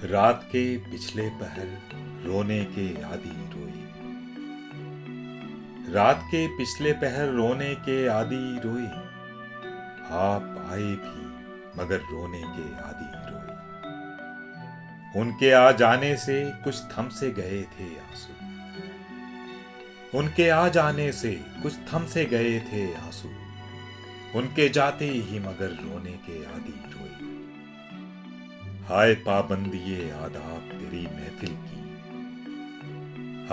रात के पिछले पहर रोने के आदि रोई। रात के पिछले पहर रोने के आदि रोई। आप आए भी मगर रोने के आदि रोई। उनके आ जाने से कुछ थम से गए थे आंसू। उनके आ जाने से कुछ थम से गए थे आंसू। उनके जाते ही मगर रोने के आदि रोई। हाय पाबंदिए आदाब तेरी महफिल की।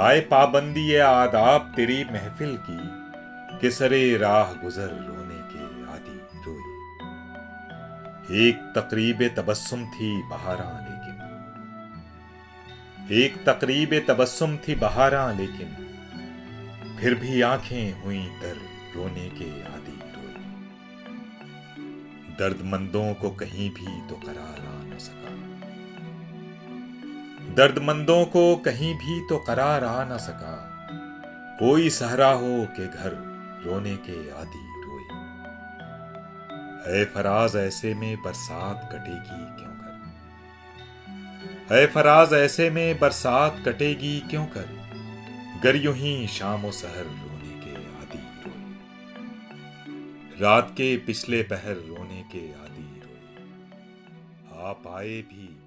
हाय पाबंदिए आदाब तेरी महफिल की। किसरे राह गुजर रोने के आदि रोई। एक तकरीबे तबस्सुम थी बहारां लेकिन। एक तकरीबे तबस्सुम थी बहारां लेकिन। फिर भी आंखें हुई तर रोने के आदि रोई। दर्दमंदों को कहीं भी तो करार आ न सका। दर्दमंदों को कहीं भी तो करार आ न सका। कोई सहरा हो के घर रोने के आदि रोई। है फराज ऐसे में बरसात कटेगी क्यों कर। है फराज ऐसे में बरसात कटेगी क्यों कर। गर यूं ही शाम सहर रोने के आदि रोई। रात के पिछले पहर रोने के आदि रोई। आप आए भी